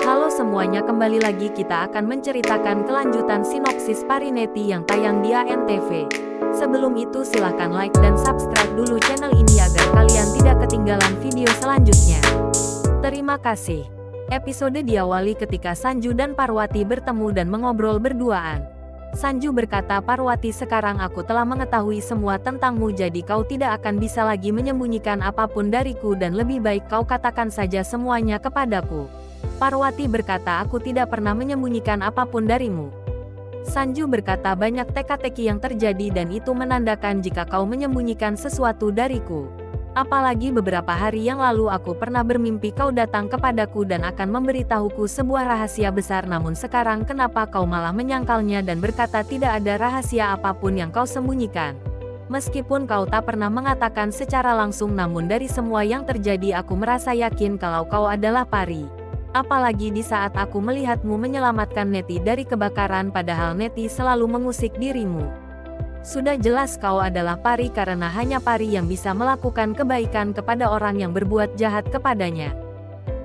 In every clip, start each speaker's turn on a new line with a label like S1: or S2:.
S1: Halo semuanya, kembali lagi kita akan menceritakan kelanjutan sinopsis Parineti yang tayang di ANTV. Sebelum itu silahkan like dan subscribe dulu channel ini agar kalian tidak ketinggalan video selanjutnya. Terima kasih. Episode diawali ketika Sanju dan Parwati bertemu dan mengobrol berduaan. Sanju berkata, "Parwati, sekarang aku telah mengetahui semua tentangmu, jadi kau tidak akan bisa lagi menyembunyikan apapun dariku dan lebih baik kau katakan saja semuanya kepadaku." Parwati berkata, "Aku tidak pernah menyembunyikan apapun darimu." Sanju berkata, "Banyak teka-teki yang terjadi dan itu menandakan jika kau menyembunyikan sesuatu dariku. Apalagi beberapa hari yang lalu aku pernah bermimpi kau datang kepadaku dan akan memberitahuku sebuah rahasia besar, namun sekarang kenapa kau malah menyangkalnya dan berkata tidak ada rahasia apapun yang kau sembunyikan? Meskipun kau tak pernah mengatakan secara langsung, namun dari semua yang terjadi aku merasa yakin kalau kau adalah Pari. Apalagi di saat aku melihatmu menyelamatkan Neti dari kebakaran, padahal Neti selalu mengusik dirimu. Sudah jelas kau adalah Pari karena hanya Pari yang bisa melakukan kebaikan kepada orang yang berbuat jahat kepadanya."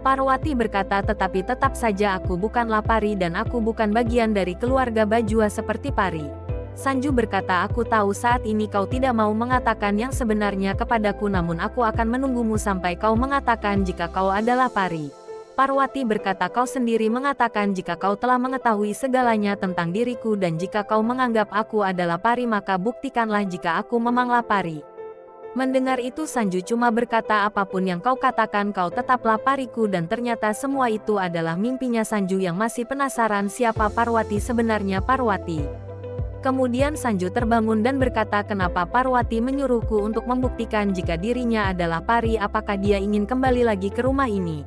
S1: Parwati berkata, "Tetapi tetap saja aku bukanlah Pari dan aku bukan bagian dari keluarga Bajwa seperti Pari." Sanju berkata, "Aku tahu saat ini kau tidak mau mengatakan yang sebenarnya kepadaku, namun aku akan menunggumu sampai kau mengatakan jika kau adalah Pari." Parwati berkata, "Kau sendiri mengatakan jika kau telah mengetahui segalanya tentang diriku dan jika kau menganggap aku adalah Pari, maka buktikanlah jika aku memanglah Pari." Mendengar itu Sanju cuma berkata, "Apapun yang kau katakan, kau tetaplah Pariku." Dan ternyata semua itu adalah mimpinya Sanju yang masih penasaran siapa Parwati sebenarnya. Kemudian Sanju terbangun dan berkata, "Kenapa Parwati menyuruhku untuk membuktikan jika dirinya adalah Pari? Apakah dia ingin kembali lagi ke rumah ini?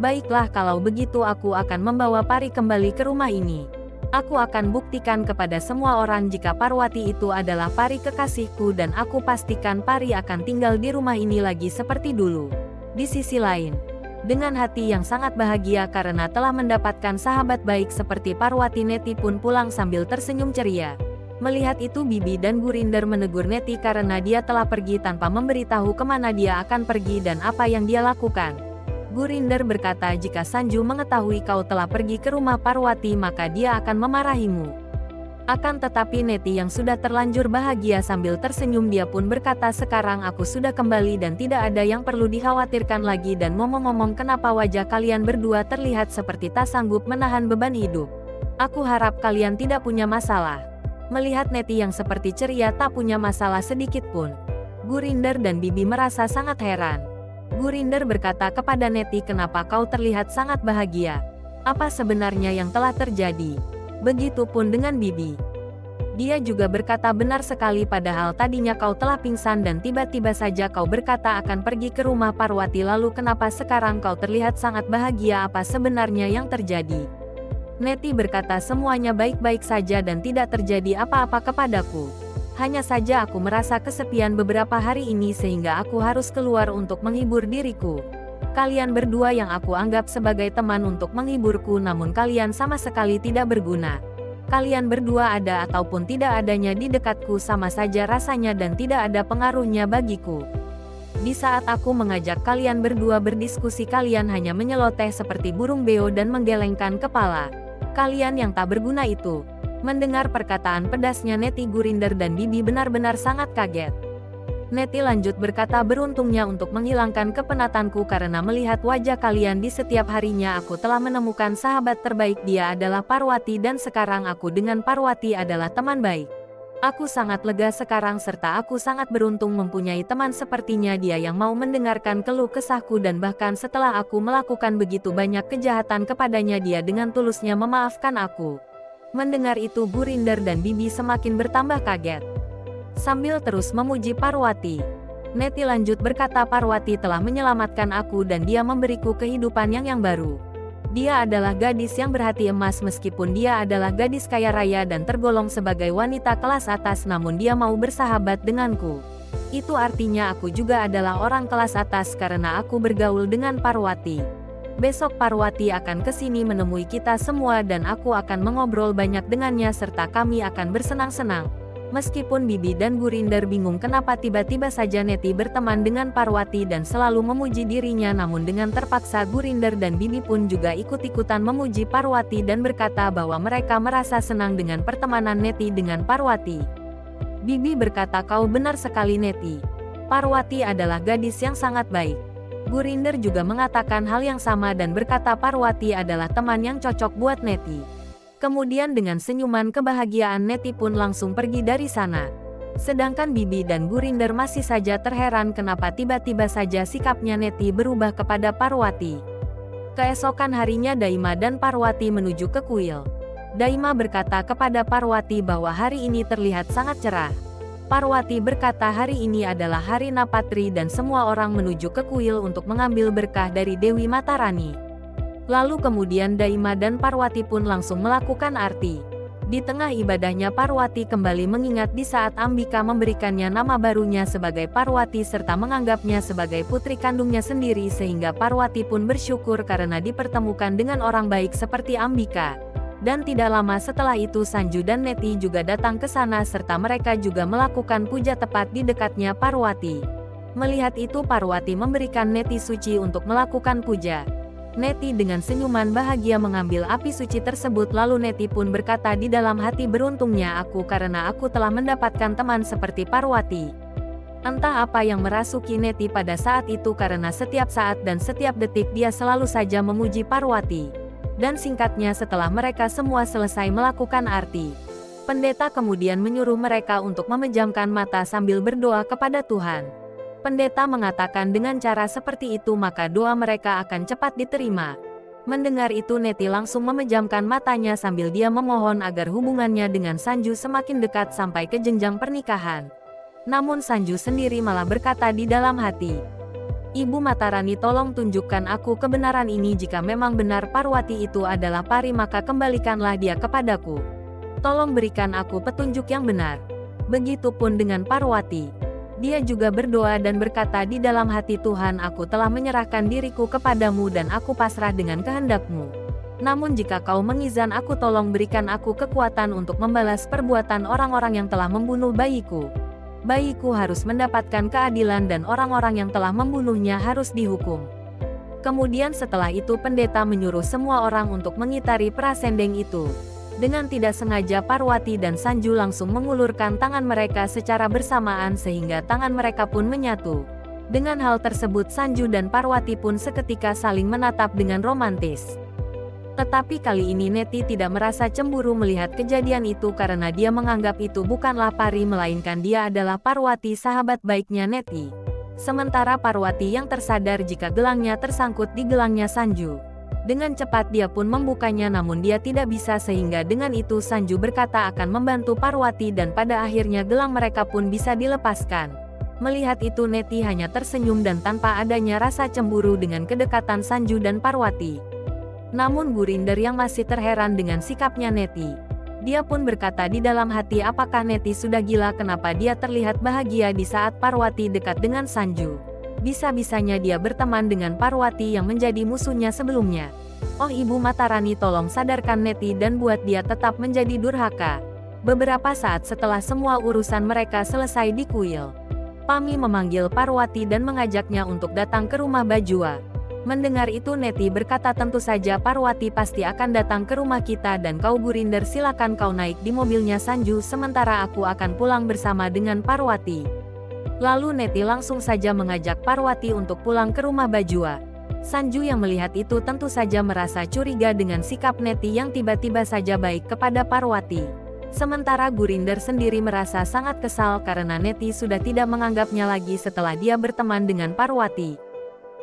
S1: Baiklah, kalau begitu aku akan membawa Pari kembali ke rumah ini. Aku akan buktikan kepada semua orang jika Parwati itu adalah Pari kekasihku dan aku pastikan Pari akan tinggal di rumah ini lagi seperti dulu." Di sisi lain, dengan hati yang sangat bahagia karena telah mendapatkan sahabat baik seperti Parwati, Neti pun pulang sambil tersenyum ceria. Melihat itu Bibi dan Gurinder menegur Neti karena dia telah pergi tanpa memberitahu kemana dia akan pergi dan apa yang dia lakukan. Gurinder berkata, "Jika Sanju mengetahui kau telah pergi ke rumah Parwati, maka dia akan memarahimu." Akan tetapi Neti yang sudah terlanjur bahagia sambil tersenyum, dia pun berkata, "Sekarang aku sudah kembali dan tidak ada yang perlu dikhawatirkan lagi, dan ngomong-ngomong, kenapa wajah kalian berdua terlihat seperti tak sanggup menahan beban hidup? Aku harap kalian tidak punya masalah." Melihat Neti yang seperti ceria tak punya masalah sedikit pun, Gurinder dan Bibi merasa sangat heran. Gurinder berkata kepada Neti, "Kenapa kau terlihat sangat bahagia? Apa sebenarnya yang telah terjadi?" Begitupun dengan Bibi. Dia juga berkata, "Benar sekali, padahal tadinya kau telah pingsan dan tiba-tiba saja kau berkata akan pergi ke rumah Parwati, lalu kenapa sekarang kau terlihat sangat bahagia? Apa sebenarnya yang terjadi?" Neti berkata, "Semuanya baik-baik saja dan tidak terjadi apa-apa kepadaku. Hanya saja aku merasa kesepian beberapa hari ini sehingga aku harus keluar untuk menghibur diriku. Kalian berdua yang aku anggap sebagai teman untuk menghiburku, namun kalian sama sekali tidak berguna. Kalian berdua ada ataupun tidak adanya di dekatku sama saja rasanya dan tidak ada pengaruhnya bagiku. Di saat aku mengajak kalian berdua berdiskusi, kalian hanya menyeloteh seperti burung beo dan menggelengkan kepala. Kalian yang tak berguna itu." Mendengar perkataan pedasnya Neti, Gurinder dan Bibi benar-benar sangat kaget. Neti lanjut berkata, "Beruntungnya untuk menghilangkan kepenatanku karena melihat wajah kalian di setiap harinya, aku telah menemukan sahabat terbaik. Dia adalah Parwati dan sekarang aku dengan Parwati adalah teman baik. Aku sangat lega sekarang serta aku sangat beruntung mempunyai teman sepertinya. Dia yang mau mendengarkan keluh kesahku dan bahkan setelah aku melakukan begitu banyak kejahatan kepadanya, dia dengan tulusnya memaafkan aku." Mendengar itu Gurinder dan Bibi semakin bertambah kaget. Sambil terus memuji Parwati, Neti lanjut berkata, "Parwati telah menyelamatkan aku dan dia memberiku kehidupan yang baru. Dia adalah gadis yang berhati emas, meskipun dia adalah gadis kaya raya dan tergolong sebagai wanita kelas atas, namun dia mau bersahabat denganku. Itu artinya aku juga adalah orang kelas atas karena aku bergaul dengan Parwati. Besok Parwati akan ke sini menemui kita semua dan aku akan mengobrol banyak dengannya serta kami akan bersenang-senang." Meskipun Bibi dan Gurinder bingung kenapa tiba-tiba saja Neti berteman dengan Parwati dan selalu memuji dirinya, namun dengan terpaksa Gurinder dan Bibi pun juga ikut-ikutan memuji Parwati dan berkata bahwa mereka merasa senang dengan pertemanan Neti dengan Parwati. Bibi berkata, "Kau benar sekali Neti. Parwati adalah gadis yang sangat baik." Gurinder juga mengatakan hal yang sama dan berkata Parwati adalah teman yang cocok buat Neti. Kemudian dengan senyuman kebahagiaan Neti pun langsung pergi dari sana. Sedangkan Bibi dan Gurinder masih saja terheran kenapa tiba-tiba saja sikapnya Neti berubah kepada Parwati. Keesokan harinya Daima dan Parwati menuju ke kuil. Daima berkata kepada Parwati bahwa hari ini terlihat sangat cerah. Parwati berkata hari ini adalah hari Napatri dan semua orang menuju ke kuil untuk mengambil berkah dari Dewi Matarani. Lalu kemudian Daima dan Parwati pun langsung melakukan arti. Di tengah ibadahnya Parwati kembali mengingat di saat Ambika memberikannya nama barunya sebagai Parwati serta menganggapnya sebagai putri kandungnya sendiri, sehingga Parwati pun bersyukur karena dipertemukan dengan orang baik seperti Ambika. Dan tidak lama setelah itu Sanju dan Neti juga datang ke sana serta mereka juga melakukan puja tepat di dekatnya Parwati. Melihat itu Parwati memberikan Neti suci untuk melakukan puja. Neti dengan senyuman bahagia mengambil api suci tersebut, lalu Neti pun berkata di dalam hati, "Beruntungnya aku karena aku telah mendapatkan teman seperti Parwati." Entah apa yang merasuki Neti pada saat itu karena setiap saat dan setiap detik dia selalu saja memuji Parwati. Dan singkatnya setelah mereka semua selesai melakukan arti, pendeta kemudian menyuruh mereka untuk memejamkan mata sambil berdoa kepada Tuhan. Pendeta mengatakan dengan cara seperti itu maka doa mereka akan cepat diterima. Mendengar itu Neti langsung memejamkan matanya sambil dia memohon agar hubungannya dengan Sanju semakin dekat sampai ke jenjang pernikahan. Namun Sanju sendiri malah berkata di dalam hati, "Ibu Matarani, tolong tunjukkan aku kebenaran ini. Jika memang benar Parwati itu adalah pari maka kembalikanlah dia kepadaku. Tolong berikan aku petunjuk yang benar." Begitupun dengan Parwati. Dia juga berdoa dan berkata di dalam hati, "Tuhan, aku telah menyerahkan diriku kepadamu dan aku pasrah dengan kehendakmu. Namun jika kau mengizan aku, tolong berikan aku kekuatan untuk membalas perbuatan orang-orang yang telah membunuh bayiku. Bayiku harus mendapatkan keadilan dan orang-orang yang telah membunuhnya harus dihukum." Kemudian setelah itu pendeta menyuruh semua orang untuk mengitari prasendeng itu. Dengan tidak sengaja Parwati dan Sanju langsung mengulurkan tangan mereka secara bersamaan sehingga tangan mereka pun menyatu. Dengan hal tersebut Sanju dan Parwati pun seketika saling menatap dengan romantis. Tetapi kali ini Neti tidak merasa cemburu melihat kejadian itu karena dia menganggap itu bukanlah pari melainkan dia adalah Parwati, sahabat baiknya Neti. Sementara Parwati yang tersadar jika gelangnya tersangkut di gelangnya Sanju. Dengan cepat dia pun membukanya namun dia tidak bisa, sehingga dengan itu Sanju berkata akan membantu Parwati dan pada akhirnya gelang mereka pun bisa dilepaskan. Melihat itu Neti hanya tersenyum dan tanpa adanya rasa cemburu dengan kedekatan Sanju dan Parwati. Namun Gurinder yang masih terheran dengan sikapnya Neti. Dia pun berkata di dalam hati, apakah Neti sudah gila? Kenapa dia terlihat bahagia di saat Parwati dekat dengan Sanju? Bisa-bisanya dia berteman dengan Parwati yang menjadi musuhnya sebelumnya. Oh Ibu Matarani, tolong sadarkan Neti dan buat dia tetap menjadi durhaka. Beberapa saat setelah semua urusan mereka selesai di kuil, Pami memanggil Parwati dan mengajaknya untuk datang ke rumah Bajua. Mendengar itu Neti berkata, "Tentu saja Parwati pasti akan datang ke rumah kita dan kau Gurinder silakan kau naik di mobilnya Sanju sementara aku akan pulang bersama dengan Parwati." Lalu Neti langsung saja mengajak Parwati untuk pulang ke rumah Bajua. Sanju yang melihat itu tentu saja merasa curiga dengan sikap Neti yang tiba-tiba saja baik kepada Parwati. Sementara Gurinder sendiri merasa sangat kesal karena Neti sudah tidak menganggapnya lagi setelah dia berteman dengan Parwati.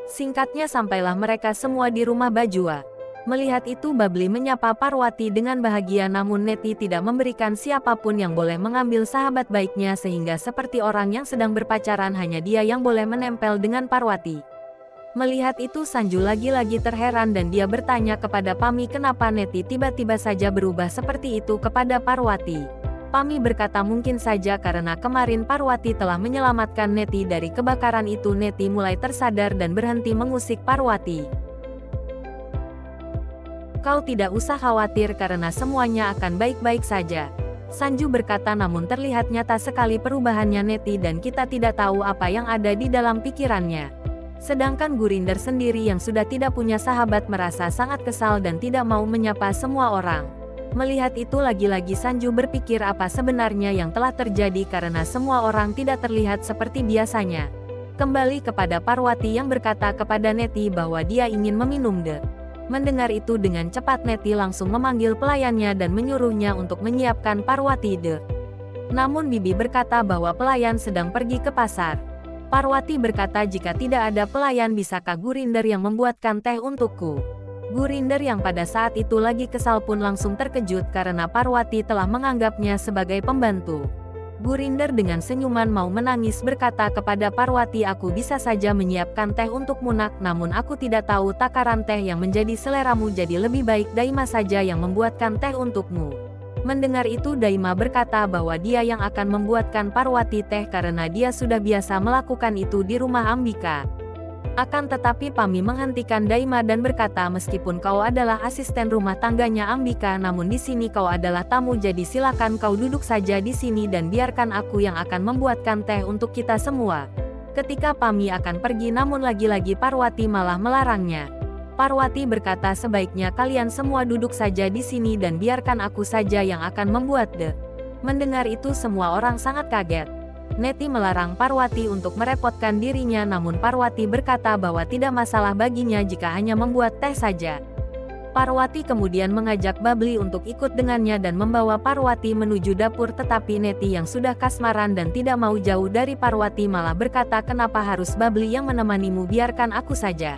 S1: Singkatnya sampailah mereka semua di rumah Bajua. Melihat itu Babli menyapa Parwati dengan bahagia, namun Neti tidak memberikan siapapun yang boleh mengambil sahabat baiknya sehingga seperti orang yang sedang berpacaran hanya dia yang boleh menempel dengan Parwati. Melihat itu Sanju lagi-lagi terheran dan dia bertanya kepada Pami kenapa Neti tiba-tiba saja berubah seperti itu kepada Parwati. Pami berkata mungkin saja karena kemarin Parwati telah menyelamatkan Neti dari kebakaran itu. Neti mulai tersadar dan berhenti mengusik Parwati. "Kau tidak usah khawatir karena semuanya akan baik-baik saja. Sanju berkata, namun terlihat nyata sekali perubahannya Neti dan kita tidak tahu apa yang ada di dalam pikirannya. Sedangkan Gurinder sendiri yang sudah tidak punya sahabat merasa sangat kesal dan tidak mau menyapa semua orang. Melihat itu lagi-lagi Sanju berpikir apa sebenarnya yang telah terjadi karena semua orang tidak terlihat seperti biasanya. Kembali kepada Parwati yang berkata kepada Neti bahwa dia ingin meminum de. Mendengar itu dengan cepat Neti langsung memanggil pelayannya dan menyuruhnya untuk menyiapkan Parwati de. Namun Bibi berkata bahwa pelayan sedang pergi ke pasar. Parwati berkata, jika tidak ada pelayan bisakah Gurinder yang membuatkan teh untukku? Gurinder yang pada saat itu lagi kesal pun langsung terkejut karena Parwati telah menganggapnya sebagai pembantu. Gurinder dengan senyuman mau menangis berkata kepada Parwati, aku bisa saja menyiapkan teh untukmu nak, namun aku tidak tahu takaran teh yang menjadi seleramu, jadi lebih baik Daima saja yang membuatkan teh untukmu. Mendengar itu Daima berkata bahwa dia yang akan membuatkan Parwati teh karena dia sudah biasa melakukan itu di rumah Ambika. Akan tetapi Pami menghentikan Daima dan berkata, meskipun kau adalah asisten rumah tangganya Ambika, namun di sini kau adalah tamu, jadi silakan kau duduk saja di sini dan biarkan aku yang akan membuatkan teh untuk kita semua. Ketika Pami akan pergi namun lagi-lagi Parwati malah melarangnya. Parwati berkata, sebaiknya kalian semua duduk saja di sini dan biarkan aku saja yang akan membuat teh. Mendengar itu semua orang sangat kaget. Neti melarang Parwati untuk merepotkan dirinya, namun Parwati berkata bahwa tidak masalah baginya jika hanya membuat teh saja. Parwati kemudian mengajak Babli untuk ikut dengannya dan membawa Parwati menuju dapur, tetapi Neti yang sudah kasmaran dan tidak mau jauh dari Parwati malah berkata, kenapa harus Babli yang menemanimu, biarkan aku saja.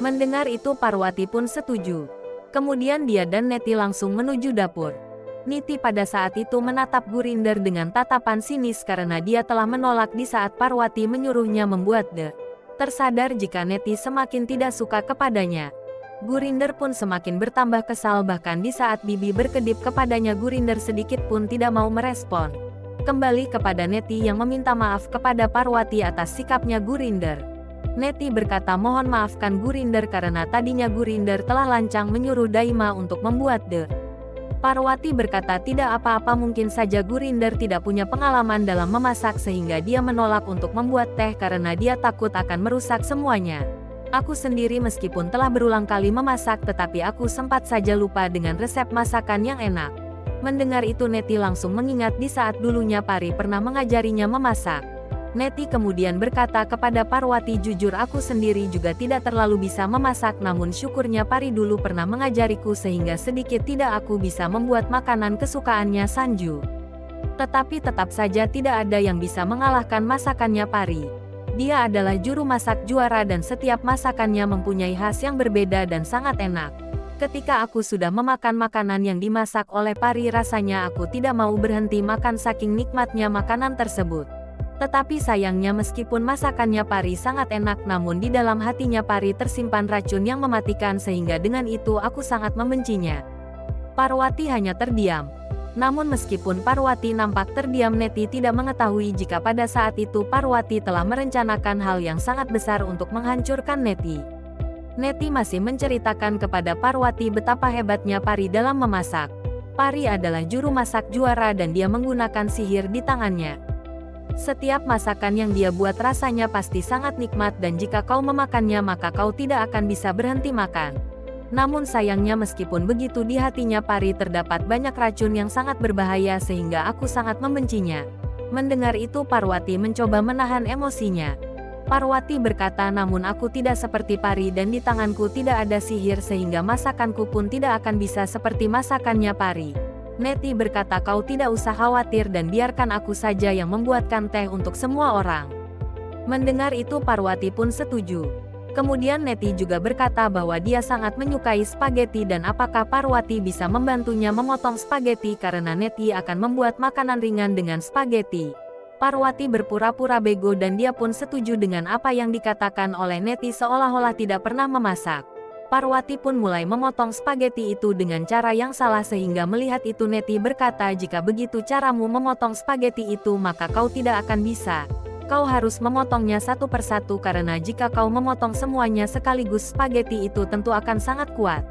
S1: Mendengar itu Parwati pun setuju. Kemudian dia dan Neti langsung menuju dapur. Niti pada saat itu menatap Gurinder dengan tatapan sinis karena dia telah menolak di saat Parwati menyuruhnya membuat teh. Tersadar jika Neti semakin tidak suka kepadanya, Gurinder pun semakin bertambah kesal, bahkan di saat Bibi berkedip kepadanya Gurinder sedikit pun tidak mau merespon. Kembali kepada Neti yang meminta maaf kepada Parwati atas sikapnya Gurinder. Neti berkata, mohon maafkan Gurinder karena tadinya Gurinder telah lancang menyuruh Daima untuk membuat teh. Parwati berkata, tidak apa-apa, mungkin saja Gurinder tidak punya pengalaman dalam memasak sehingga dia menolak untuk membuat teh karena dia takut akan merusak semuanya. Aku sendiri meskipun telah berulang kali memasak tetapi aku sempat saja lupa dengan resep masakan yang enak. Mendengar itu Neti langsung mengingat di saat dulunya Pari pernah mengajarinya memasak. Neti kemudian berkata kepada Parwati, jujur aku sendiri juga tidak terlalu bisa memasak, namun syukurnya Pari dulu pernah mengajariku sehingga sedikit tidak aku bisa membuat makanan kesukaannya Sanju. Tetapi tetap saja tidak ada yang bisa mengalahkan masakannya Pari. Dia adalah juru masak juara dan setiap masakannya mempunyai khas yang berbeda dan sangat enak. Ketika aku sudah memakan makanan yang dimasak oleh Pari, rasanya aku tidak mau berhenti makan saking nikmatnya makanan tersebut. Tetapi sayangnya meskipun masakannya Pari sangat enak, namun di dalam hatinya Pari tersimpan racun yang mematikan sehingga dengan itu aku sangat membencinya. Parwati hanya terdiam. Namun meskipun Parwati nampak terdiam, Neti tidak mengetahui jika pada saat itu Parwati telah merencanakan hal yang sangat besar untuk menghancurkan Neti. Neti masih menceritakan kepada Parwati betapa hebatnya Pari dalam memasak. Pari adalah juru masak juara dan dia menggunakan sihir di tangannya. Setiap masakan yang dia buat rasanya pasti sangat nikmat dan jika kau memakannya maka kau tidak akan bisa berhenti makan. Namun sayangnya meskipun begitu di hatinya Pari terdapat banyak racun yang sangat berbahaya sehingga aku sangat membencinya. Mendengar itu Parwati mencoba menahan emosinya. Parwati berkata, namun aku tidak seperti Pari dan di tanganku tidak ada sihir sehingga masakanku pun tidak akan bisa seperti masakannya Pari. Neti berkata, kau tidak usah khawatir dan biarkan aku saja yang membuatkan teh untuk semua orang. Mendengar itu Parwati pun setuju. Kemudian Neti juga berkata bahwa dia sangat menyukai spaghetti dan apakah Parwati bisa membantunya memotong spaghetti karena Neti akan membuat makanan ringan dengan spaghetti. Parwati berpura-pura bego dan dia pun setuju dengan apa yang dikatakan oleh Neti seolah-olah tidak pernah memasak. Parwati pun mulai memotong spaghetti itu dengan cara yang salah sehingga melihat itu Neti berkata, jika begitu caramu memotong spaghetti itu maka kau tidak akan bisa. Kau harus memotongnya satu persatu karena jika kau memotong semuanya sekaligus spaghetti itu tentu akan sangat kuat.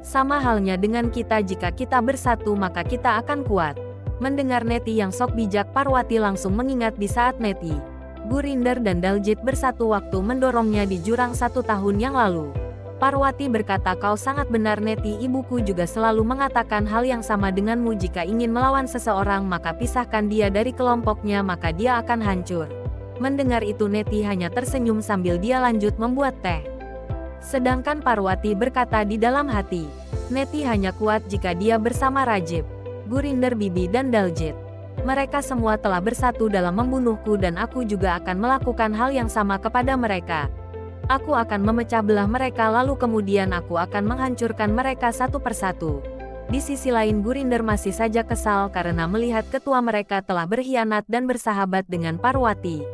S1: Sama halnya dengan kita, jika kita bersatu maka kita akan kuat. Mendengar Neti yang sok bijak, Parwati langsung mengingat di saat Neti, Gurinder dan Daljit bersatu waktu mendorongnya di jurang 1 tahun yang lalu. Parwati berkata, kau sangat benar Neti, ibuku juga selalu mengatakan hal yang sama denganmu, jika ingin melawan seseorang maka pisahkan dia dari kelompoknya maka dia akan hancur. Mendengar itu Neti hanya tersenyum sambil dia lanjut membuat teh. Sedangkan Parwati berkata di dalam hati, Neti hanya kuat jika dia bersama Rajib, Gurinder, Bibi dan Daljit. Mereka semua telah bersatu dalam membunuhku dan aku juga akan melakukan hal yang sama kepada mereka. Aku akan memecah belah mereka lalu kemudian aku akan menghancurkan mereka satu persatu. Di sisi lain Gurinder masih saja kesal karena melihat ketua mereka telah berkhianat dan bersahabat dengan Parwati.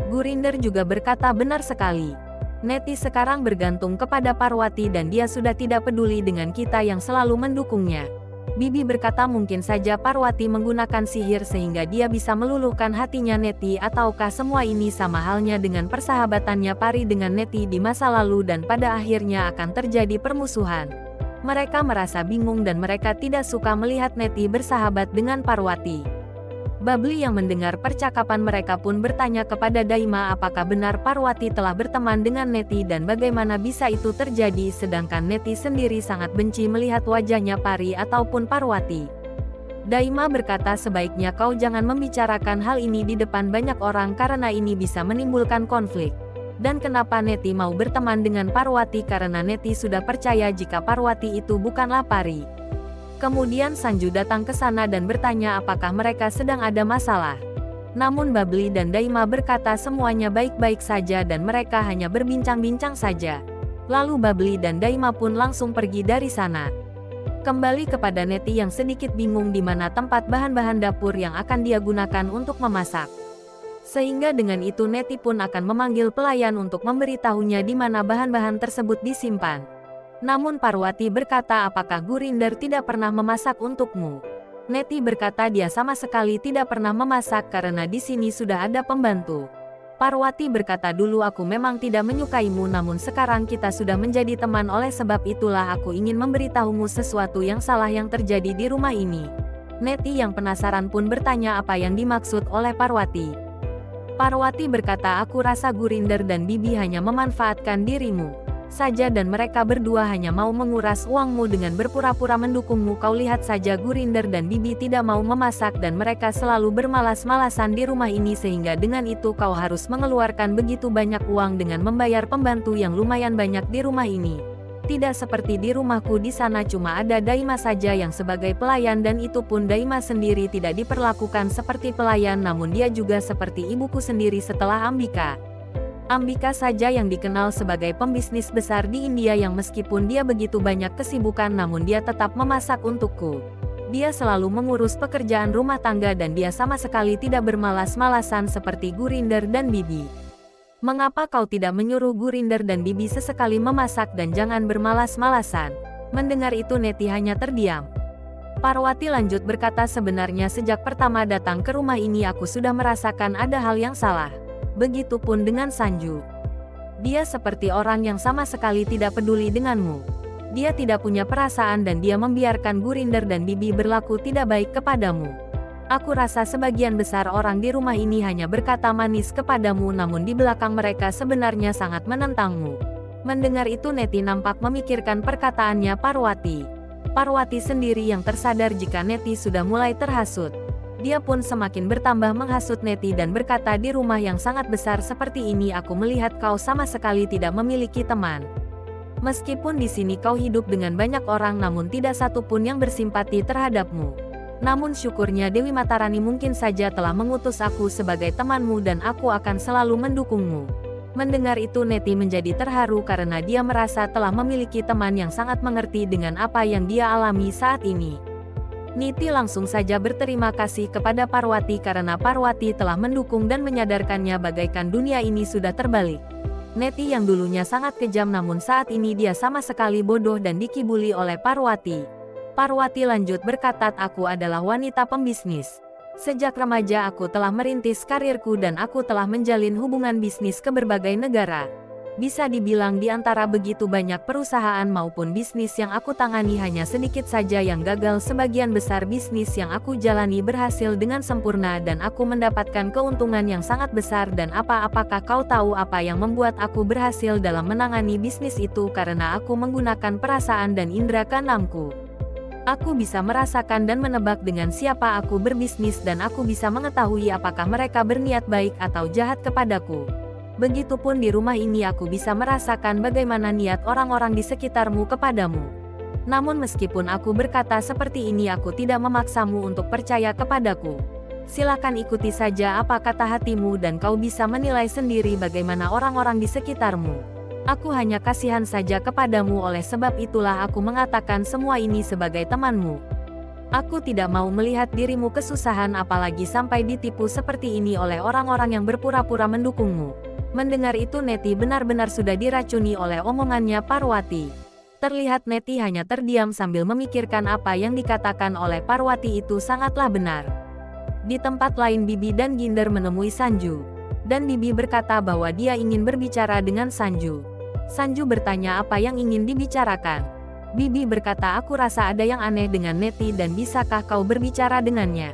S1: Gurinder juga berkata, benar sekali. Neti sekarang bergantung kepada Parwati dan dia sudah tidak peduli dengan kita yang selalu mendukungnya. Bibi berkata, mungkin saja Parwati menggunakan sihir sehingga dia bisa meluluhkan hatinya Neti, ataukah semua ini sama halnya dengan persahabatannya Pari dengan Neti di masa lalu dan pada akhirnya akan terjadi permusuhan. Mereka merasa bingung dan mereka tidak suka melihat Neti bersahabat dengan Parwati. Babli yang mendengar percakapan mereka pun bertanya kepada Daima apakah benar Parwati telah berteman dengan Neti dan bagaimana bisa itu terjadi, sedangkan Neti sendiri sangat benci melihat wajahnya Pari ataupun Parwati. Daima berkata, sebaiknya kau jangan membicarakan hal ini di depan banyak orang karena ini bisa menimbulkan konflik. Dan kenapa Neti mau berteman dengan Parwati? Karena Neti sudah percaya jika Parwati itu bukanlah Pari. Kemudian Sanju datang ke sana dan bertanya apakah mereka sedang ada masalah. Namun Babli dan Daima berkata semuanya baik-baik saja dan mereka hanya berbincang-bincang saja. Lalu Babli dan Daima pun langsung pergi dari sana. Kembali kepada Neti yang sedikit bingung di mana tempat bahan-bahan dapur yang akan dia gunakan untuk memasak. Sehingga dengan itu Neti pun akan memanggil pelayan untuk memberitahunya di mana bahan-bahan tersebut disimpan. Namun Parwati berkata, apakah Gurinder tidak pernah memasak untukmu? Neti berkata dia sama sekali tidak pernah memasak karena di sini sudah ada pembantu. Parwati berkata, dulu aku memang tidak menyukaimu namun sekarang kita sudah menjadi teman, oleh sebab itulah aku ingin memberitahumu sesuatu yang salah yang terjadi di rumah ini. Neti yang penasaran pun bertanya apa yang dimaksud oleh Parwati. Parwati berkata, aku rasa Gurinder dan Bibi hanya memanfaatkan dirimu saja dan mereka berdua hanya mau menguras uangmu dengan berpura-pura mendukungmu. Kau lihat saja Gurinder dan Bibi tidak mau memasak dan mereka selalu bermalas-malasan di rumah ini sehingga dengan itu kau harus mengeluarkan begitu banyak uang dengan membayar pembantu yang lumayan banyak di rumah ini. Tidak seperti di rumahku, di sana cuma ada Daima saja yang sebagai pelayan dan itu pun Daima sendiri tidak diperlakukan seperti pelayan namun dia juga seperti ibuku sendiri setelah Ambika. Ambika saja yang dikenal sebagai pembisnis besar di India yang meskipun dia begitu banyak kesibukan namun dia tetap memasak untukku. Dia selalu mengurus pekerjaan rumah tangga dan dia sama sekali tidak bermalas-malasan seperti Gurinder dan Bibi. Mengapa kau tidak menyuruh Gurinder dan Bibi sesekali memasak dan jangan bermalas-malasan? Mendengar itu Neti hanya terdiam. Parwati lanjut berkata, sebenarnya sejak pertama datang ke rumah ini aku sudah merasakan ada hal yang salah. Begitupun dengan Sanju. Dia seperti orang yang sama sekali tidak peduli denganmu. Dia tidak punya perasaan dan dia membiarkan Gurinder dan Bibi berlaku tidak baik kepadamu. Aku rasa sebagian besar orang di rumah ini hanya berkata manis kepadamu namun di belakang mereka sebenarnya sangat menentangmu. Mendengar itu Neti nampak memikirkan perkataannya Parwati. Parwati sendiri yang tersadar jika Neti sudah mulai terhasut. Dia pun semakin bertambah menghasut Neti dan berkata, di rumah yang sangat besar seperti ini aku melihat kau sama sekali tidak memiliki teman. Meskipun di sini kau hidup dengan banyak orang namun tidak satu pun yang bersimpati terhadapmu. Namun syukurnya Dewi Matarani mungkin saja telah mengutus aku sebagai temanmu dan aku akan selalu mendukungmu. Mendengar itu Neti menjadi terharu karena dia merasa telah memiliki teman yang sangat mengerti dengan apa yang dia alami saat ini. Niti langsung saja berterima kasih kepada Parwati karena Parwati telah mendukung dan menyadarkannya bagaikan dunia ini sudah terbalik. Neti yang dulunya sangat kejam namun saat ini dia sama sekali bodoh dan dikibuli oleh Parwati. Parwati lanjut berkata, aku adalah wanita pembisnis. Sejak remaja aku telah merintis karirku dan aku telah menjalin hubungan bisnis ke berbagai negara. Bisa dibilang di antara begitu banyak perusahaan maupun bisnis yang aku tangani hanya sedikit saja yang gagal. Sebagian besar bisnis yang aku jalani berhasil dengan sempurna dan aku mendapatkan keuntungan yang sangat besar. Dan apakah kau tahu apa yang membuat aku berhasil dalam menangani bisnis itu? Karena aku menggunakan perasaan dan indera keenamku. Aku bisa merasakan dan menebak dengan siapa aku berbisnis dan aku bisa mengetahui apakah mereka berniat baik atau jahat kepadaku. Begitupun di rumah ini aku bisa merasakan bagaimana niat orang-orang di sekitarmu kepadamu. Namun meskipun aku berkata seperti ini, aku tidak memaksamu untuk percaya kepadaku. Silakan ikuti saja apa kata hatimu dan kau bisa menilai sendiri bagaimana orang-orang di sekitarmu. Aku hanya kasihan saja kepadamu, oleh sebab itulah aku mengatakan semua ini sebagai temanmu. Aku tidak mau melihat dirimu kesusahan apalagi sampai ditipu seperti ini oleh orang-orang yang berpura-pura mendukungmu. Mendengar itu Neti benar-benar sudah diracuni oleh omongannya Parwati. Terlihat Neti hanya terdiam sambil memikirkan apa yang dikatakan oleh Parwati itu sangatlah benar. Di tempat lain Bibi dan Ginder menemui Sanju. Dan Bibi berkata bahwa dia ingin berbicara dengan Sanju. Sanju bertanya apa yang ingin dibicarakan. Bibi berkata, aku rasa ada yang aneh dengan Neti dan bisakah kau berbicara dengannya?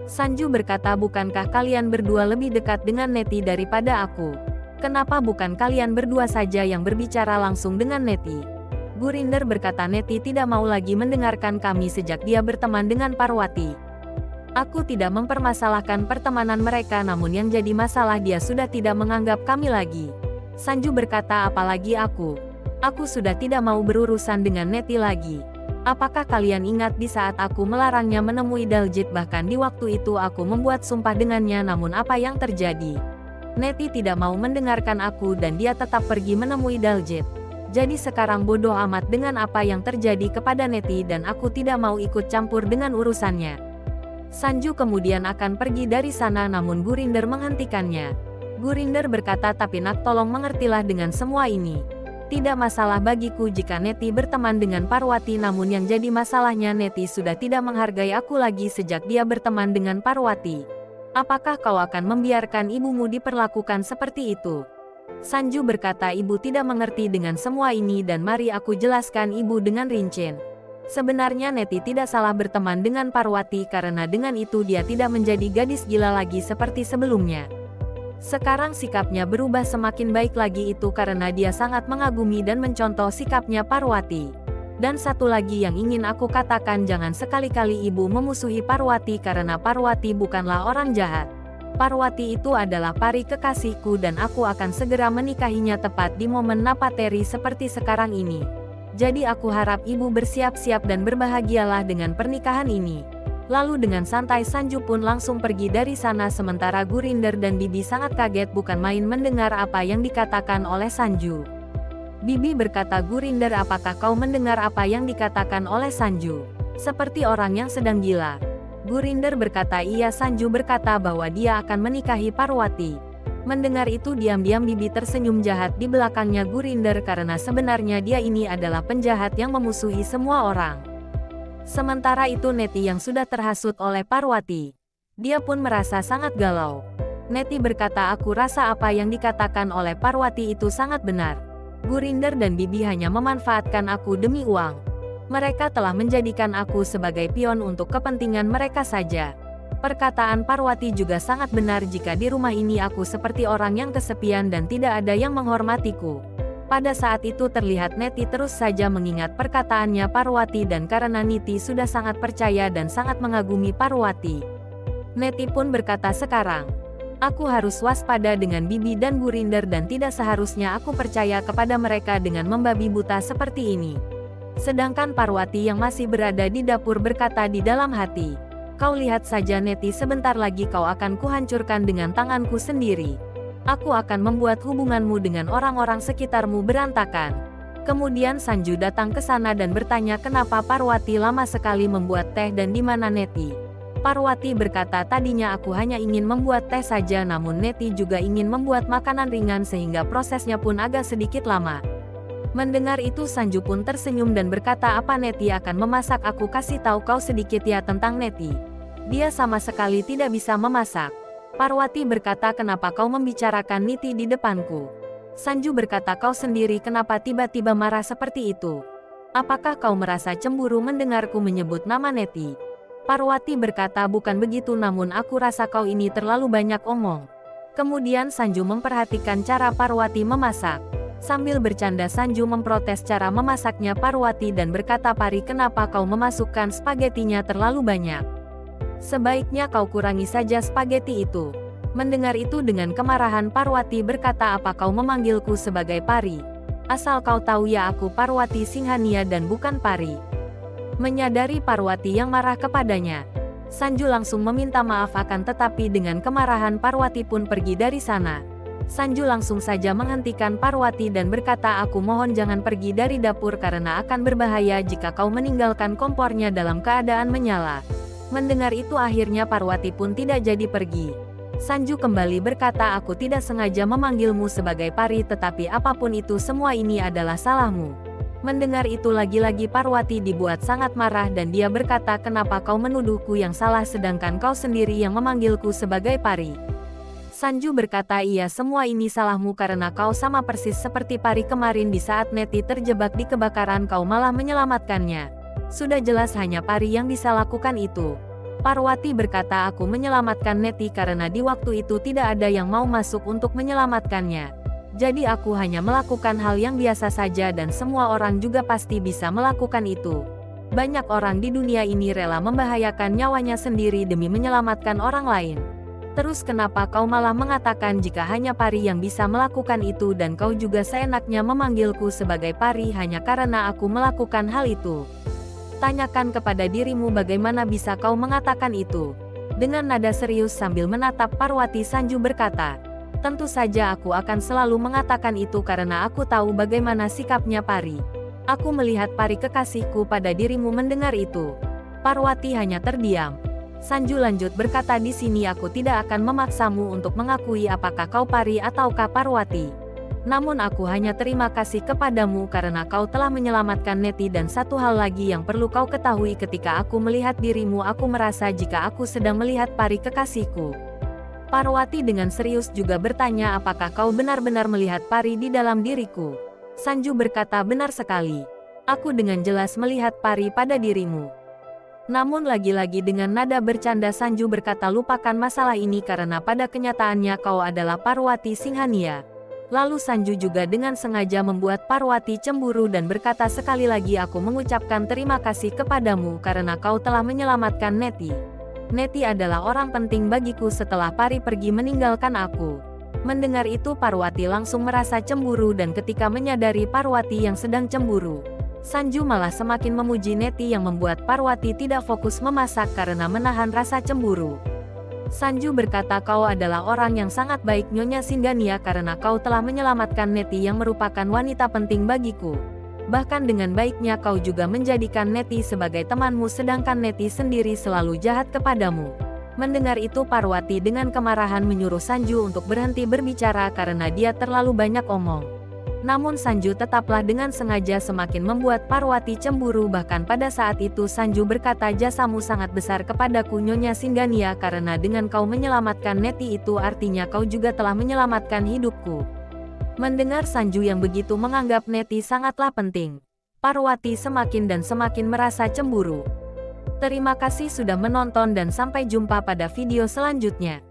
S1: Sanju berkata, bukankah kalian berdua lebih dekat dengan Neti daripada aku? Kenapa bukan kalian berdua saja yang berbicara langsung dengan Neti? Gurinder berkata, Neti tidak mau lagi mendengarkan kami sejak dia berteman dengan Parwati. Aku tidak mempermasalahkan pertemanan mereka, namun yang jadi masalah dia sudah tidak menganggap kami lagi. Sanju berkata, apalagi aku. Aku sudah tidak mau berurusan dengan Neti lagi. Apakah kalian ingat di saat aku melarangnya menemui Daljit? Bahkan di waktu itu aku membuat sumpah dengannya, namun apa yang terjadi? Neti tidak mau mendengarkan aku dan dia tetap pergi menemui Daljit. Jadi sekarang bodoh amat dengan apa yang terjadi kepada Neti dan aku tidak mau ikut campur dengan urusannya. Sanju kemudian akan pergi dari sana, namun Gurinder menghentikannya. Gurinder berkata, tapi nak, tolong mengertilah dengan semua ini. Tidak masalah bagiku jika Neti berteman dengan Parwati, namun yang jadi masalahnya Neti sudah tidak menghargai aku lagi sejak dia berteman dengan Parwati. Apakah kau akan membiarkan ibumu diperlakukan seperti itu? Sanju berkata, ibu tidak mengerti dengan semua ini dan mari aku jelaskan ibu dengan rinci. Sebenarnya Neti tidak salah berteman dengan Parwati karena dengan itu dia tidak menjadi gadis gila lagi seperti sebelumnya. Sekarang sikapnya berubah semakin baik lagi, itu karena dia sangat mengagumi dan mencontoh sikapnya Parwati. Dan satu lagi yang ingin aku katakan, jangan sekali-kali ibu memusuhi Parwati karena Parwati bukanlah orang jahat. Parwati itu adalah pari kekasihku dan aku akan segera menikahinya tepat di momen Napateri seperti sekarang ini. Jadi aku harap ibu bersiap-siap dan berbahagialah dengan pernikahan ini. Lalu dengan santai Sanju pun langsung pergi dari sana, sementara Gurinder dan Bibi sangat kaget bukan main mendengar apa yang dikatakan oleh Sanju. Bibi berkata, Gurinder, apakah kau mendengar apa yang dikatakan oleh Sanju? Seperti orang yang sedang gila. Gurinder berkata, iya. Sanju berkata bahwa dia akan menikahi Parwati. Mendengar itu diam-diam Bibi tersenyum jahat di belakangnya Gurinder karena sebenarnya dia ini adalah penjahat yang memusuhi semua orang. Sementara itu Neti yang sudah terhasut oleh Parwati. Dia pun merasa sangat galau. Neti berkata, aku rasa apa yang dikatakan oleh Parwati itu sangat benar. Gurinder dan Bibi hanya memanfaatkan aku demi uang. Mereka telah menjadikan aku sebagai pion untuk kepentingan mereka saja. Perkataan Parwati juga sangat benar, jika di rumah ini aku seperti orang yang kesepian dan tidak ada yang menghormatiku. Pada saat itu terlihat Neti terus saja mengingat perkataannya Parwati dan karena Niti sudah sangat percaya dan sangat mengagumi Parwati. Neti pun berkata, sekarang aku harus waspada dengan Bibi dan Gurinder dan tidak seharusnya aku percaya kepada mereka dengan membabi buta seperti ini. Sedangkan Parwati yang masih berada di dapur berkata di dalam hati, kau lihat saja Neti, sebentar lagi kau akan kuhancurkan dengan tanganku sendiri. Aku akan membuat hubunganmu dengan orang-orang sekitarmu berantakan. Kemudian Sanju datang ke sana dan bertanya kenapa Parwati lama sekali membuat teh dan di mana Neti. Parwati berkata, tadinya aku hanya ingin membuat teh saja, namun Neti juga ingin membuat makanan ringan sehingga prosesnya pun agak sedikit lama. Mendengar itu Sanju pun tersenyum dan berkata, apa Neti akan memasak? Aku kasih tahu kau sedikit ya tentang Neti. Dia sama sekali tidak bisa memasak. Parwati berkata, kenapa kau membicarakan Niti di depanku? Sanju berkata, kau sendiri kenapa tiba-tiba marah seperti itu? Apakah kau merasa cemburu mendengarku menyebut nama Neti? Parwati berkata, bukan begitu, namun aku rasa kau ini terlalu banyak omong. Kemudian Sanju memperhatikan cara Parwati memasak. Sambil bercanda Sanju memprotes cara memasaknya Parwati dan berkata, Pari, kenapa kau memasukkan spagetinya terlalu banyak? Sebaiknya kau kurangi saja spageti itu. Mendengar itu dengan kemarahan Parwati berkata, apa kau memanggilku sebagai Pari? Asal kau tahu ya, aku Parwati Singhania dan bukan Pari. Menyadari Parwati yang marah kepadanya, Sanju langsung meminta maaf, akan tetapi dengan kemarahan Parwati pun pergi dari sana. Sanju langsung saja menghentikan Parwati dan berkata, aku mohon jangan pergi dari dapur karena akan berbahaya jika kau meninggalkan kompornya dalam keadaan menyala. Mendengar itu akhirnya Parwati pun tidak jadi pergi. Sanju kembali berkata, aku tidak sengaja memanggilmu sebagai Pari, tetapi apapun itu semua ini adalah salahmu. Mendengar itu lagi-lagi Parwati dibuat sangat marah dan dia berkata, kenapa kau menuduhku yang salah sedangkan kau sendiri yang memanggilku sebagai Pari? Sanju berkata, iya, semua ini salahmu karena kau sama persis seperti Pari kemarin di saat Neti terjebak di kebakaran kau malah menyelamatkannya. Sudah jelas hanya Pari yang bisa lakukan itu. Parwati berkata, aku menyelamatkan Neti karena di waktu itu tidak ada yang mau masuk untuk menyelamatkannya. Jadi aku hanya melakukan hal yang biasa saja dan semua orang juga pasti bisa melakukan itu. Banyak orang di dunia ini rela membahayakan nyawanya sendiri demi menyelamatkan orang lain. Terus kenapa kau malah mengatakan jika hanya Pari yang bisa melakukan itu dan kau juga seenaknya memanggilku sebagai Pari hanya karena aku melakukan hal itu? Tanyakan kepada dirimu bagaimana bisa kau mengatakan itu. Dengan nada serius sambil menatap Parwati, Sanju berkata, tentu saja aku akan selalu mengatakan itu karena aku tahu bagaimana sikapnya Pari. Aku melihat Pari kekasihku pada dirimu. Mendengar itu, Parwati hanya terdiam. Sanju lanjut berkata, di sini aku tidak akan memaksamu untuk mengakui apakah kau Pari ataukah Parwati. Namun aku hanya terima kasih kepadamu karena kau telah menyelamatkan Neti, dan satu hal lagi yang perlu kau ketahui, ketika aku melihat dirimu aku merasa jika aku sedang melihat Pari kekasihku. Parwati dengan serius juga bertanya, apakah kau benar-benar melihat Pari di dalam diriku? Sanju berkata, benar sekali. Aku dengan jelas melihat Pari pada dirimu. Namun lagi-lagi dengan nada bercanda Sanju berkata, lupakan masalah ini karena pada kenyataannya kau adalah Parwati Singhania. Lalu Sanju juga dengan sengaja membuat Parwati cemburu dan berkata, sekali lagi aku mengucapkan terima kasih kepadamu karena kau telah menyelamatkan Neti. Neti adalah orang penting bagiku setelah Pari pergi meninggalkan aku. Mendengar itu Parwati langsung merasa cemburu dan ketika menyadari Parwati yang sedang cemburu, Sanju malah semakin memuji Neti yang membuat Parwati tidak fokus memasak karena menahan rasa cemburu. Sanju berkata, kau adalah orang yang sangat baik Nyonya Singhania karena kau telah menyelamatkan Neti yang merupakan wanita penting bagiku. Bahkan dengan baiknya kau juga menjadikan Neti sebagai temanmu sedangkan Neti sendiri selalu jahat kepadamu. Mendengar itu Parwati dengan kemarahan menyuruh Sanju untuk berhenti berbicara karena dia terlalu banyak omong. Namun Sanju tetaplah dengan sengaja semakin membuat Parwati cemburu. Bahkan pada saat itu Sanju berkata, jasamu sangat besar kepadaku Nyonya Singhania karena dengan kau menyelamatkan Neti itu artinya kau juga telah menyelamatkan hidupku. Mendengar Sanju yang begitu menganggap Neti sangatlah penting, Parwati semakin dan semakin merasa cemburu. Terima kasih sudah menonton dan sampai jumpa pada video selanjutnya.